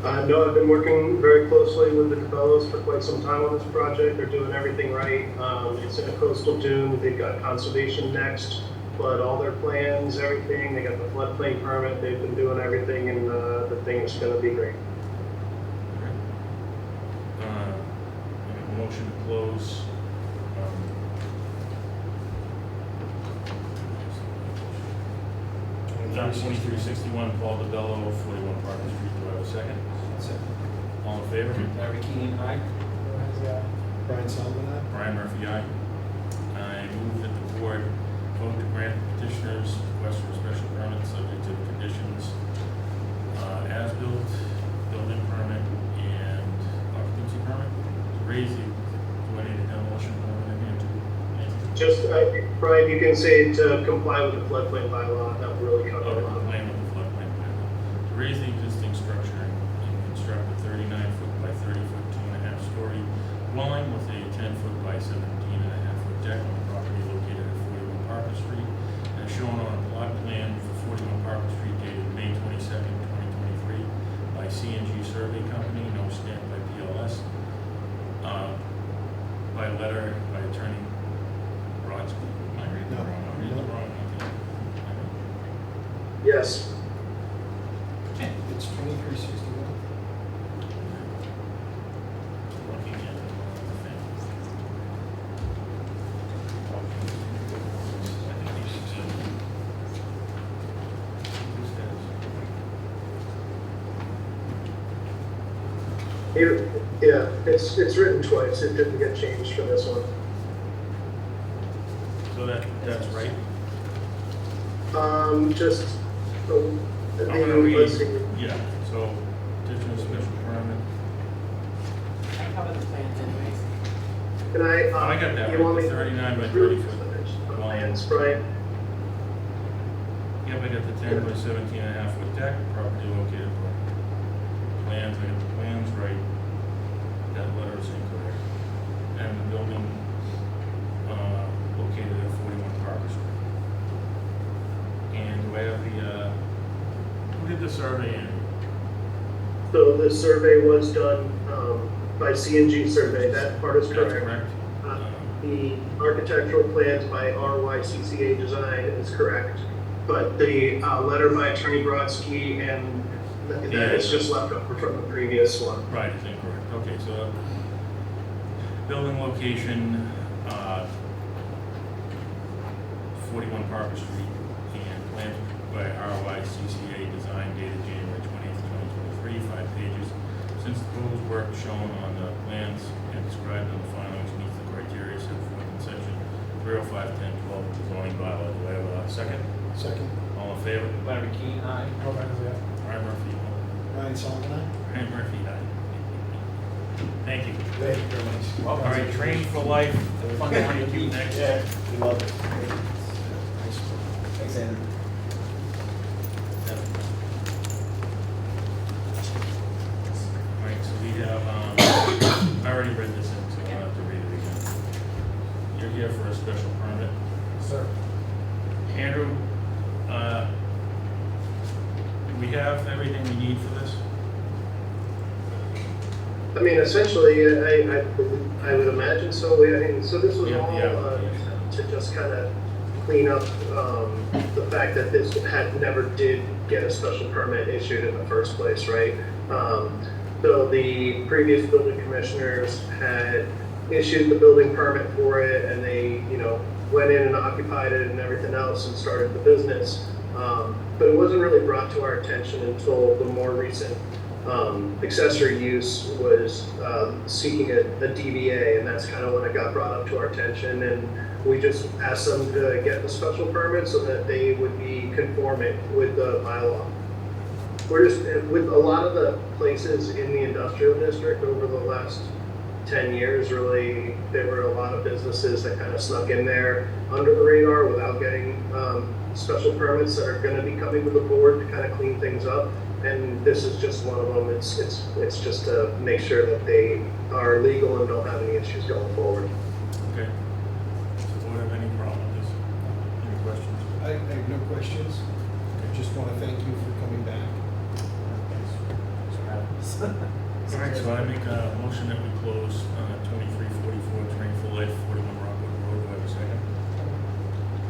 add? No, I've been working very closely with the Cabellos for quite some time on this project. They're doing everything right. It's in a coastal dune. They've got conservation next, but all their plans, everything, they got the floodplain permit. They've been doing everything, and the thing is going to be great. Motion to close. Down 2361 Paul DeBello, 41 Parker Street. Do I have a second? Second. All in favor? Eric Keenan, aye. Brian Sullivan, aye. Brian Murphy, aye. I move that the board vote to grant petitioners request for a special permit subject to the conditions as built, building permit, and occupancy permit. To raise the, do I need a demolition permit in here too? Just, Brian, you can say to comply with the floodplain bylaw. That will really cover Oh, a lot. complain with the floodplain bylaw. To raise the existing structure and construct a 39-foot by 30-foot, 2.5-story dwelling with a 10-foot by 17.5-foot deck on the property located at 41 Parker Street, as shown on a plot plan for 41 Parker Street dated May 22nd, 2023, by C&G Survey Company, no stamp by PLS, by letter by Attorney Brodsky. Am I reading it wrong? I'm reading it wrong. Okay. Yes. It's 2361. Looking at the thing. I think these should be- who's Yeah, it's written twice. It didn't get changed for this one. So that's right? Just, I'm gonna read, let's see. yeah, so petition of special permit. I cover the plans anyways. Can I? Oh, I got that you right, want me the to 39 by read 30 foot. the plans, Brian? Yep, I got the 10 by 17.5-foot deck, property located for plans, I got the plans right. That letter is incorrect. And the building, located at 41 Parker Street. And do I have the, who did the survey in? So the survey was done by C&G Survey. That part is That's correct. correct. The architectural plans by RYCCA Design is correct, but the letter by Attorney Brodsky and that is just left over from the previous one. Right, it's incorrect. Okay, so building location, 41 Parker Street, and by RYCCA Design dated January 20th, 2023, 5 pages. Since the proposed work shown on the plans and described on the filings meets the criteria set forth in section 305.10.12 of the zoning bylaw, do I have a second? Second. All in favor? Larry Keane, aye. Carl Ramsey, aye. Ryan Murphy, Brian Sullivan, aye? Ryan Murphy, aye. Thank you. Thank you very much. All right, Train for Life, Fund 22 next. Yeah, we love it. Thanks, Andrew. All right, so we have, I already read this in, so I don't have to read it again. You're here for a special permit. Sir. Andrew, do we have everything we need for this? I mean, essentially, I would imagine so. I mean, so this was Yeah, all yeah. to just kind of clean up the fact that this never did get a special permit issued in the first place, right? So the previous building commissioners had issued the building permit for it, and they, went in and occupied it and everything else and started the business. But it wasn't really brought to our attention until the more recent accessory use was seeking a DBA, and that's kind of when it got brought up to our attention, and we just asked them to get the special permit so that they would be conforming with the bylaw. We're just, with a lot of the places in the industrial district over the last 10 years, really, there were a lot of businesses that kind of snuck in there under the radar without getting special permits that are going to be coming to the board to kind of clean things up. And this is just one of them. It's just to make sure that they are legal and don't have any issues going forward. Okay. Does the board have any problem with this? Any questions? I have no questions. I just want to thank you for coming back. All right, so I make a motion that we close 2344 Train for Life, 41 Rockwood Road. Do I have a second?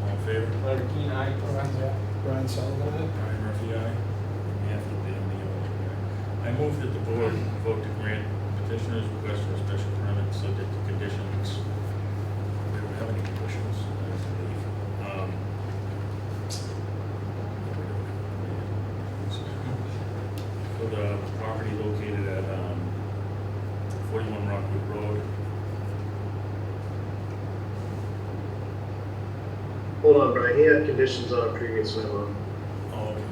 All in favor? Larry Keane, aye. Carl Ramsey, aye. Brian Sullivan, aye? Ryan Murphy, aye. Anthony Leone, aye. I move that the board vote to grant petitioner's request for a special permit subject to conditions. We don't have any conditions, I believe. For the property located at 41 Rockwood Road. Hold on, Brian. He had conditions on a previous memo. Oh, okay.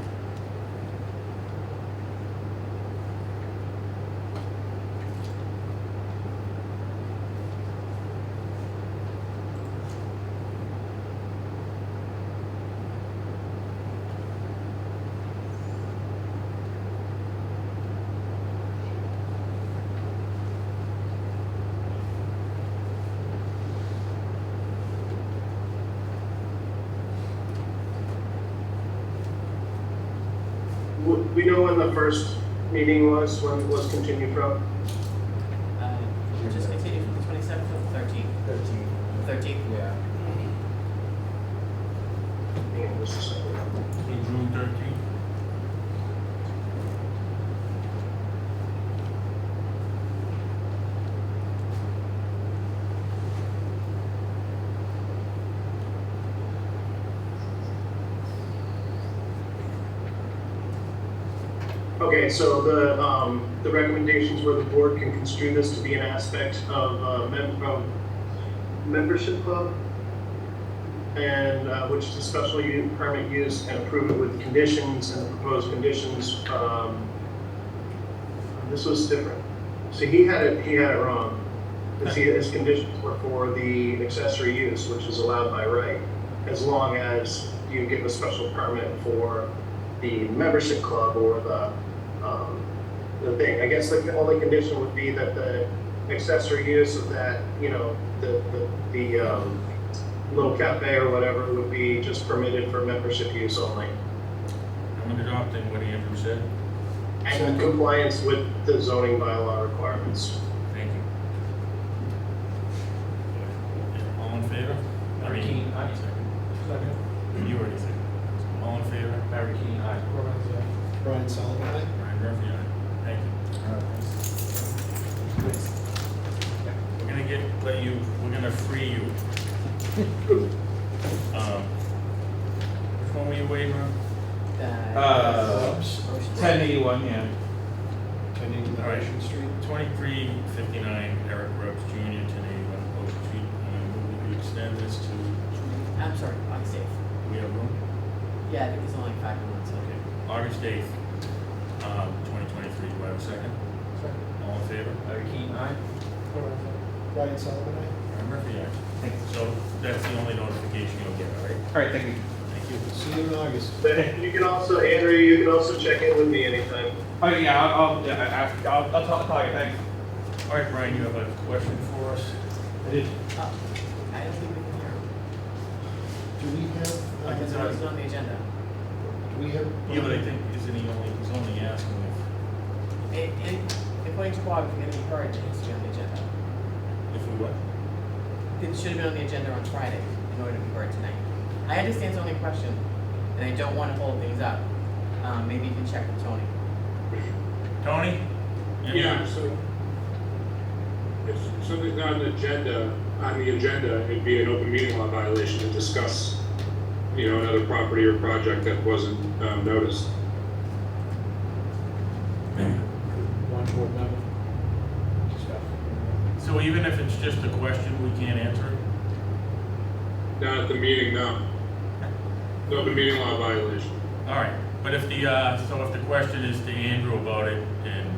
We know when the first meeting was, when it was continued from? Just continue from the 27th to the 13th. 13th? Yeah. Hang on just a second. So June 13th? Okay, so the recommendations were the board can construe this to be an aspect of membership club, and which is a special permit use, and approve it with conditions, and the proposed conditions. This was different. See, he had it wrong. His conditions were for the accessory use, which is allowed by right, as long as you give a special permit for the membership club or the thing. I guess the only condition would be that the accessory use of that, the little cafe or whatever would be just permitted for membership use only. I'm adopting what Andrew said. And in compliance with the zoning bylaw requirements. Thank you. All in favor? Larry Keane, aye. Second. You already said. All in favor? Larry Keane, aye. Carl Ramsey, aye. Brian Sullivan, aye? Ryan Murphy, aye. Thank you. We're gonna free you. Which one were you waiting on? Oops. 1081, yeah. 1080 All right. Ocean Street. 2359 Eric Grubbs Jr., 1081 Ocean Street. We extend this to, I'm sorry, August 8th. we have room? Yeah, I think it's only 5 months. Okay. August 8th, 2023. Do I have a second? Second. All in favor? Larry Keaton, aye. Brian Sullivan, aye. Aaron Murphy, aye. So that's the only notification you'll get, all right? All right, thank you. Thank you. See you in August. But you can also, Andrew, you can also check in with me anytime. Oh, yeah, I'll call you, thanks. All right, Brian, you have a question for us? I did. Oh, I don't think we can hear him. Do we have? Because it wasn't on the agenda. Do we have? Yeah, but I think, he's only asking According to Bob, if you're gonna be heard, it needs to be on the agenda. if we what? It should have been on the agenda on Friday in order to be heard tonight. I understand it's only a question, and I don't want to hold things up. Maybe you can check with Tony. Tony? Yeah, so if something's not on the agenda, it'd be an open meeting law violation to discuss, another property or project that wasn't noticed. One board member. Discuss. So even if it's just a question, we can't answer it? Not at the meeting, no. It's an open meeting law violation. All right, but if the question is to Andrew about it, and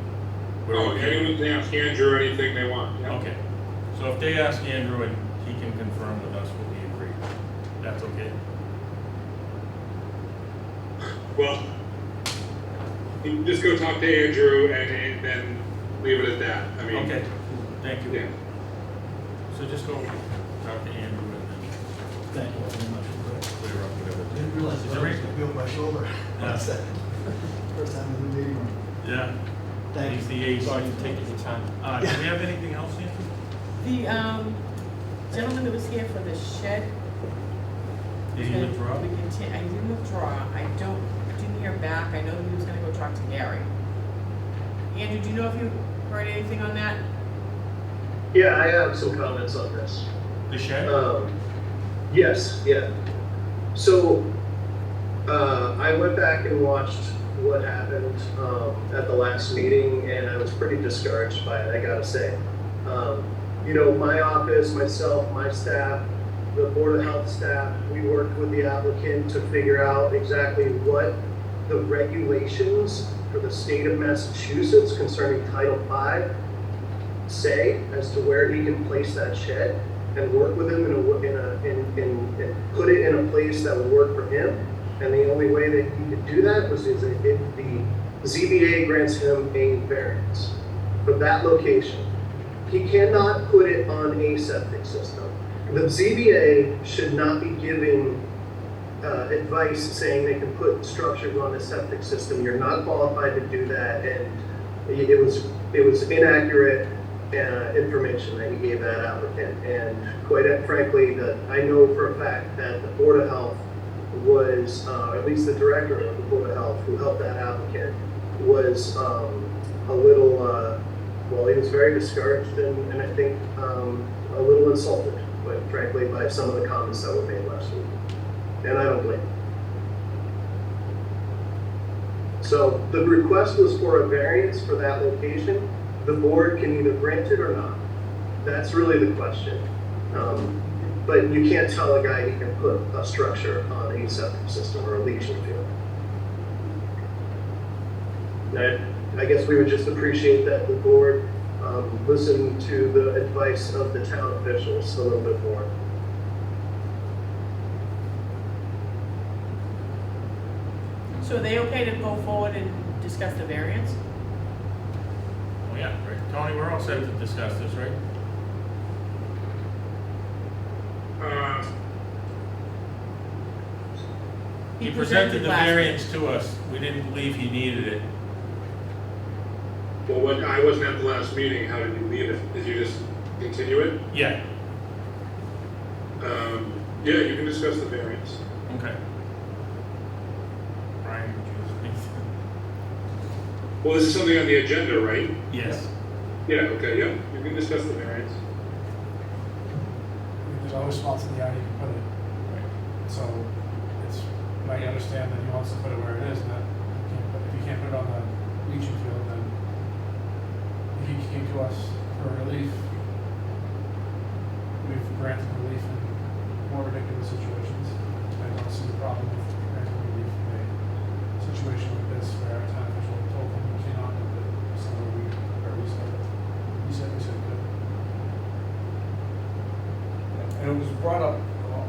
we're Oh, okay? anyone can ask Andrew anything they want, yeah. Okay, so if they ask Andrew and he can confirm with us what we agree, that's okay? Well, you can just go talk to Andrew and then leave it at that. I mean. Okay, thank you. Yeah. So just go talk to Andrew and then Thank you very much. clear up whatever. Didn't realize Is I there was any- gonna feel my shoulder. Yeah. First time in the meeting room. Yeah. Thank He's you. the ace. Sorry for taking your time. Do we have anything else, Andrew? The gentleman that was here for the shed. Did he withdraw? I didn't withdraw. Didn't hear back. I know he was gonna go talk to Gary. Andrew, do you know if you heard anything on that? Yeah, I have some comments on this. The shed? Yes, yeah. So, I went back and watched what happened at the last meeting, and I was pretty discouraged by it, I gotta say. My office, myself, my staff, the Board of Health staff, we worked with the applicant to figure out exactly what the regulations for the state of Massachusetts concerning Title V say as to where he can place that shed, and work with him and put it in a place that would work for him. And the only way that he could do that was if the ZBA grants him a variance for that location. He cannot put it on a septic system. The ZBA should not be giving advice saying they can put structures on a septic system. You're not qualified to do that, and it was inaccurate information that he gave that applicant. And quite frankly, I know for a fact that the Board of Health was, at least the director of the Board of Health who helped that applicant, was a little, he was very discouraged and I think a little insulted, quite frankly, by some of the comments that were made last week. And I don't blame him. So the request was for a variance for that location. The board can either grant it or not. That's really the question. But you can't tell a guy he can put a structure on a septic system or a leaching field. I guess we would just appreciate that the board listen to the advice of the town officials a little bit more. So are they okay to go forward and discuss the variance? Oh, yeah, right. Tony, we're all set to discuss this, right? He presented the last week. variance to us. We didn't believe he needed it. Well, I wasn't at the last meeting, how did you leave it? Did you just continue it? Yeah. Yeah, you can discuss the variance. Okay. Brian, would you speak? Well, this is something on the agenda, right? Yes. Yeah, okay, yeah, you can discuss the variance. There's always spots in the yard you can put it. So it's, my understand that he wants to put it where it is, and that if he can't put it on the leaching field, then if he came to us for relief, we've granted relief in more ridiculous situations. I don't see the problem with granting relief in a situation like this where a town official told him he cannot do it, somewhere we said it. He said we could. And it was brought up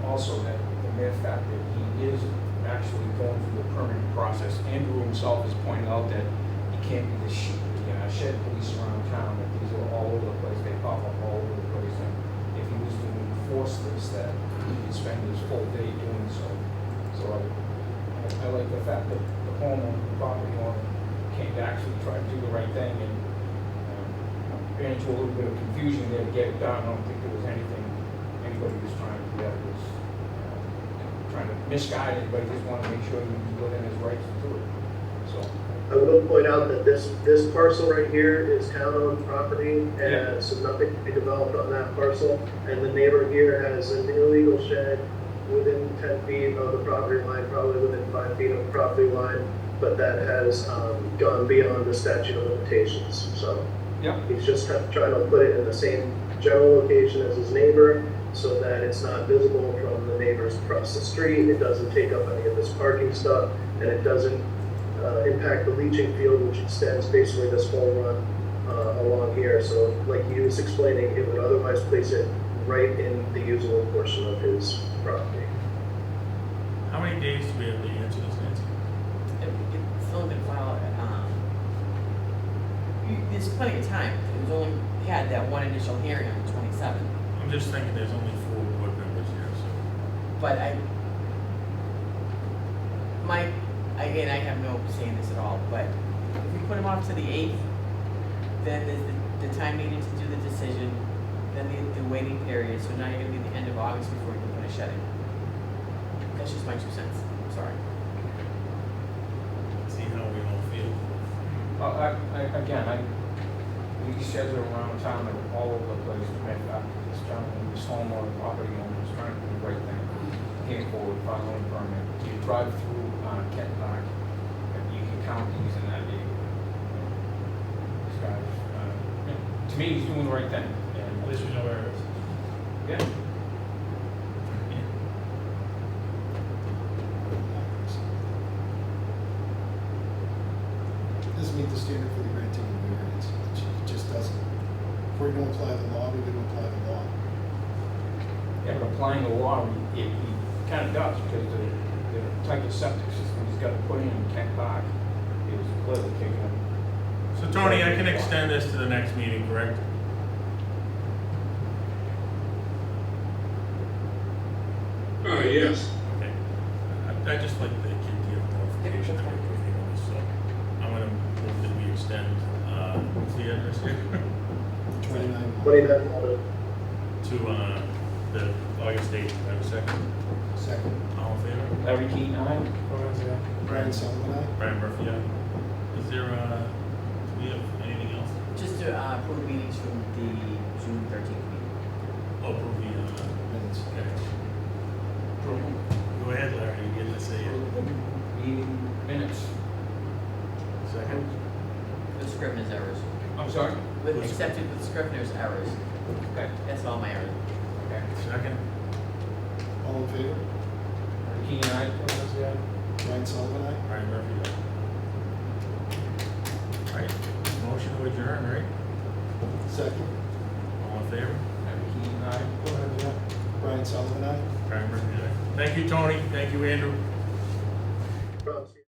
also that the mere fact that he is actually going through the permitting process. Andrew himself has pointed out that he can't be the shed police around town, that these are all over the place, they pop up all over the place. And if he was to enforce this, that he could spend his full day doing so. So I like the fact that the homeowner, the property owner, came to actually try to do the right thing and ran into a little bit of confusion there to get it done. I don't think there was anything anybody was trying to do that was trying to misguide anybody, just wanted to make sure he was within his rights to do it. So. I will point out that this parcel right here is town-owned property, and so nothing can be developed on that parcel. And the neighbor here has an illegal shed within 10 feet of the property line, probably within 5 feet of the property line, but that has gone beyond the statute of limitations. So he's just trying to put it in the same general location as his neighbor, so that it's not visible from the neighbors across the street. It doesn't take up any of this parking stuff, and it doesn't impact the leaching field, which extends basically this whole run along here. So like he was explaining, it would otherwise place it right in the usable portion of his property. How many days do we have to answer this, Nancy? It's only been filed, there's plenty of time. It was only, had that one initial hearing on the 27th. I'm just thinking there's only 4 board members here, so. But again, I have no say in this at all, but if we put him off to the 8th, then there's the time needed to do the decision, then the waiting period, so now you're gonna be the end of August before you can put a shed in. That's just my 2 cents, I'm sorry. See how we all feel. These sheds are around town, they're all over the place. In fact, this gentleman, this homeowner, property owner, was trying to do the right thing. Came forward, filed a permit. You drive through Kent Park, and you can count these in that neighborhood. This guy's, to me, he's doing the right thing. And At least we know where it is. yeah. Doesn't meet the standard for the granting of the variance. It just doesn't. If we're gonna apply the law, we're gonna apply the law. Yeah, but applying the law, he kind of does, because the type of septic system he's got to put in Kent Park is clearly kicking him. So Tony, I can extend this to the next meeting, correct? Yes. Okay. I just like the idea of notification of everything on this, so I'm gonna move that we extend, what's the address here? 29 Walnut. To, the August 8th, I have a second. Second. All in favor? Larry Keaton, aye? Brian Sullivan, aye. Brian Murphy, aye. Is there, do we have anything else? Just to approve meetings from the June 13th meeting. Oh, approve the, Minutes. okay. Go ahead, Larry, you get to say it. Meeting minutes. Second. With Scrivener's errors. I'm sorry? With accepted with Scrivener's errors. Okay. That's all my errors. Okay. Second. All in favor? Larry Keaton, aye? Brian Sullivan, aye. Brian Murphy, aye. All right, motion to adjourn, right? Second. All in favor? Larry Keaton, aye? Brian Sullivan, aye. Brian Murphy, aye. Thank you, Tony. Thank you, Andrew.